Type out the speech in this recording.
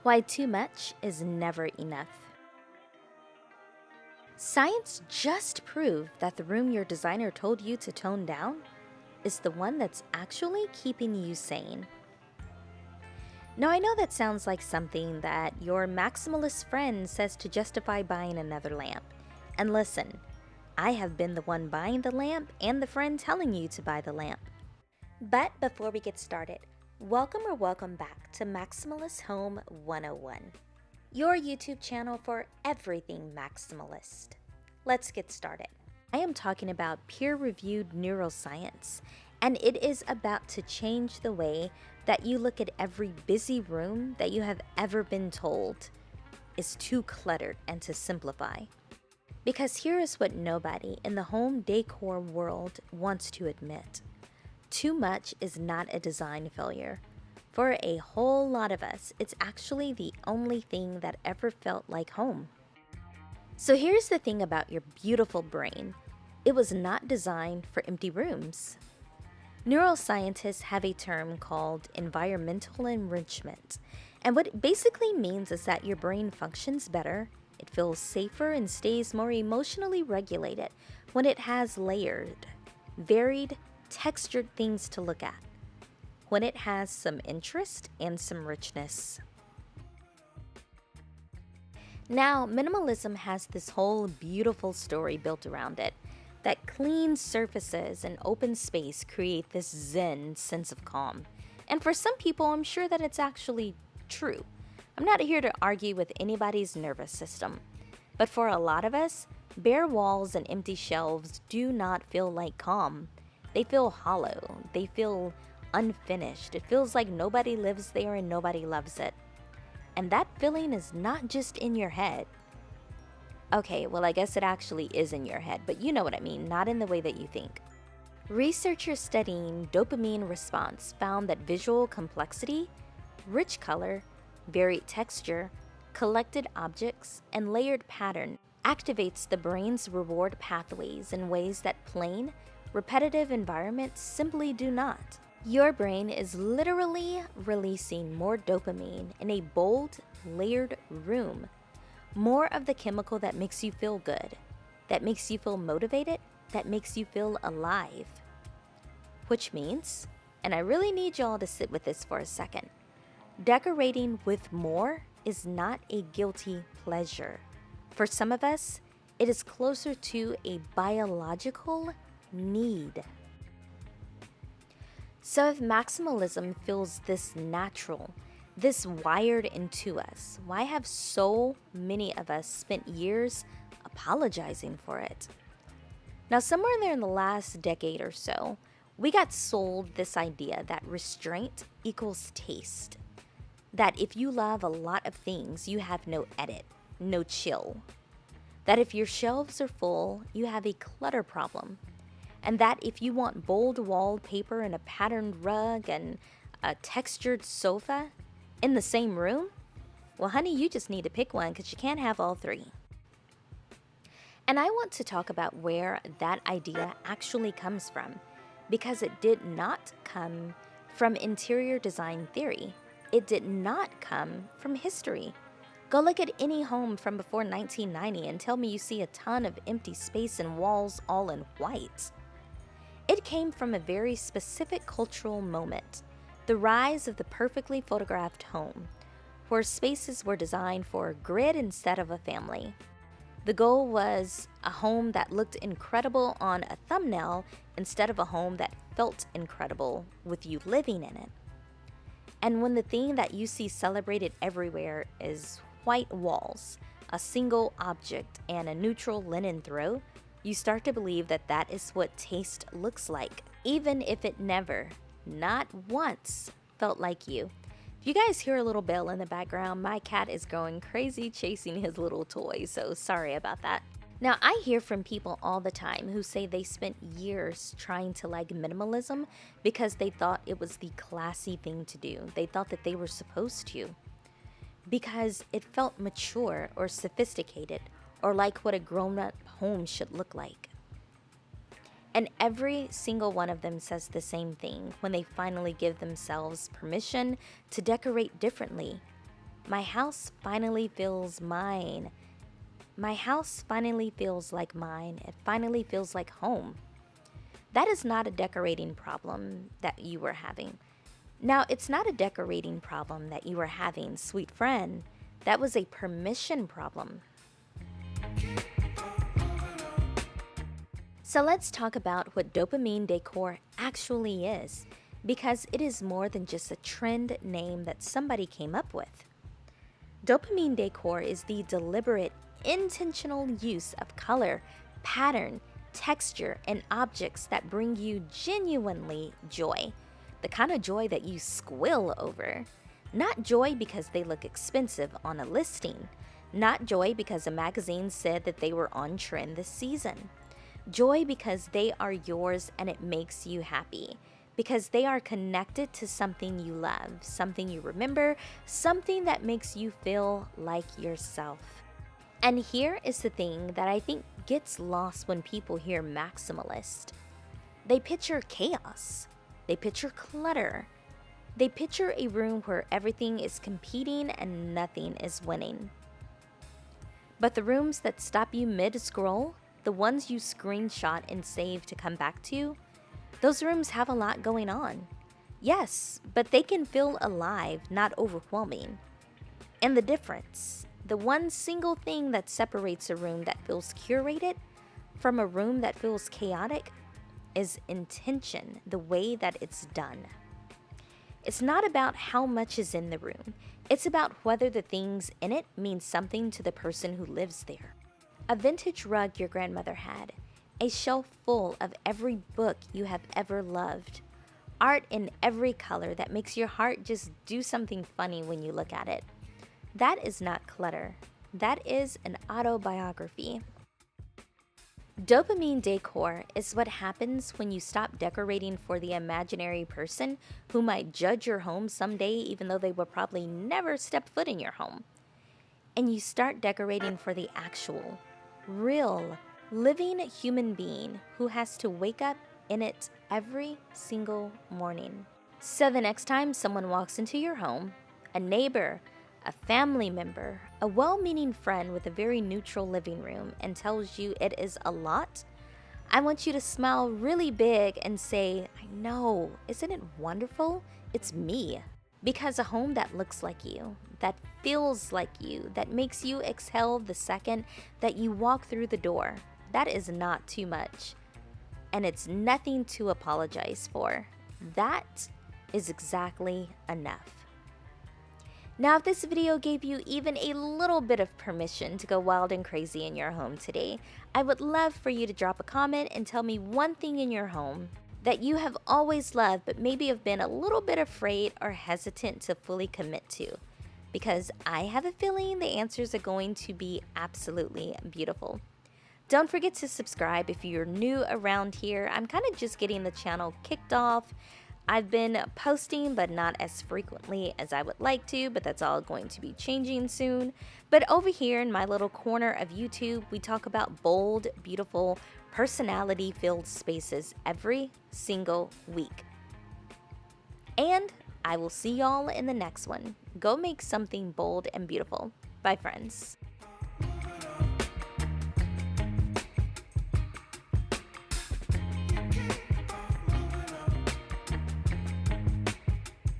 Why too much is never enough. Science just proved that the room your designer told you to tone down is the one that's actually keeping you sane. Now, I know that sounds like something that your maximalist friend says to justify buying another lamp. And listen, I have been the one buying the lamp and the friend telling you to buy the lamp. But before we get started, welcome back to Maximalist Home 101, your YouTube channel for everything maximalist. Let's get started. I am talking about peer-reviewed neuroscience, and it is about to change the way that you look at every busy room that you have ever been told is too cluttered and to simplify. Because here is what nobody in the home decor world wants to admit. Too much is not a design failure. For a whole lot of us, it's actually the only thing that ever felt like home. So here's the thing about your beautiful brain. It was not designed for empty rooms. Neuroscientists have a term called environmental enrichment. And what it basically means is that your brain functions better, it feels safer, and stays more emotionally regulated when it has layered, varied, textured things to look at. When it has some interest and some richness. Now, minimalism has this whole beautiful story built around it, that clean surfaces and open space create this zen sense of calm. And for some people, I'm sure that it's actually true. I'm not here to argue with anybody's nervous system. But for a lot of us, bare walls and empty shelves do not feel like calm. They feel hollow. They feel unfinished. It feels like nobody lives there and nobody loves it. And that feeling is not just in your head. Okay, well, I guess it actually is in your head, but you know what I mean, not in the way that you think. Researchers studying dopamine response found that visual complexity, rich color, varied texture, collected objects, and layered pattern activates the brain's reward pathways in ways that plain, repetitive environments simply do not. Your brain is literally releasing more dopamine in a bold, layered room. More of the chemical that makes you feel good, that makes you feel motivated, that makes you feel alive. Which means, and I really need y'all to sit with this for a second, decorating with more is not a guilty pleasure. For some of us, it is closer to a biological need. So if maximalism feels this natural, this wired into us, why have so many of us spent years apologizing for it? Now, somewhere in there in the last decade or so, we got sold this idea that restraint equals taste. That if you love a lot of things, you have no edit, no chill. That if your shelves are full, you have a clutter problem. And that if you want bold wallpaper and a patterned rug and a textured sofa in the same room, well, honey, you just need to pick one because you can't have all three. And I want to talk about where that idea actually comes from, because it did not come from interior design theory. It did not come from history. Go look at any home from before 1990 and tell me you see a ton of empty space and walls all in white. It came from a very specific cultural moment, the rise of the perfectly photographed home, where spaces were designed for a grid instead of a family. The goal was a home that looked incredible on a thumbnail instead of a home that felt incredible with you living in it. And when the thing that you see celebrated everywhere is white walls, a single object, and a neutral linen throw, you start to believe that that is what taste looks like, even if it never, not once, felt like you. If you guys hear a little bell in the background, my cat is going crazy chasing his little toy, so sorry about that. Now, I hear from people all the time who say they spent years trying to like minimalism because they thought it was the classy thing to do. They thought that they were supposed to. Because it felt mature or sophisticated or like what a grown-up home should look like. And every single one of them says the same thing when they finally give themselves permission to decorate differently. My house finally feels mine. My house finally feels like mine. It finally feels like home. That is not a decorating problem that you were having. Now, it's not a decorating problem that you were having, sweet friend. That was a permission problem. So let's talk about what dopamine decor actually is, because it is more than just a trend name that somebody came up with. Dopamine decor is the deliberate, intentional use of color, pattern, texture, and objects that bring you genuinely joy. The kind of joy that you squill over. Not joy because they look expensive on a listing. Not joy because a magazine said that they were on trend this season. Joy because they are yours and it makes you happy. Because they are connected to something you love, something you remember, something that makes you feel like yourself. And here is the thing that I think gets lost when people hear maximalist. They picture chaos. They picture clutter. They picture a room where everything is competing and nothing is winning. But the rooms that stop you mid-scroll, the ones you screenshot and save to come back to, those rooms have a lot going on. Yes, but they can feel alive, not overwhelming. And the difference, the one single thing that separates a room that feels curated from a room that feels chaotic, is intention, the way that it's done. It's not about how much is in the room. It's about whether the things in it mean something to the person who lives there. A vintage rug your grandmother had, a shelf full of every book you have ever loved, art in every color that makes your heart just do something funny when you look at it. That is not clutter. That is an autobiography. Dopamine decor is what happens when you stop decorating for the imaginary person who might judge your home someday even though they will probably never step foot in your home. And you start decorating for the actual, real, living human being who has to wake up in it every single morning. So the next time someone walks into your home, a neighbor, a family member, a well-meaning friend with a very neutral living room and tells you it is a lot, I want you to smile really big and say, I know, isn't it wonderful? It's me. Because a home that looks like you, that feels like you, that makes you exhale the second that you walk through the door, that is not too much. And it's nothing to apologize for. That is exactly enough. Now, if this video gave you even a little bit of permission to go wild and crazy in your home today, I would love for you to drop a comment and tell me one thing in your home that you have always loved but maybe have been a little bit afraid or hesitant to fully commit to. Because I have a feeling the answers are going to be absolutely beautiful. Don't forget to subscribe if you're new around here. I'm kind of just getting the channel kicked off. I've been posting, but not as frequently as I would like to, but that's all going to be changing soon. But over here in my little corner of YouTube, we talk about bold, beautiful, personality-filled spaces every single week. And I will see y'all in the next one. Go make something bold and beautiful. Bye, friends.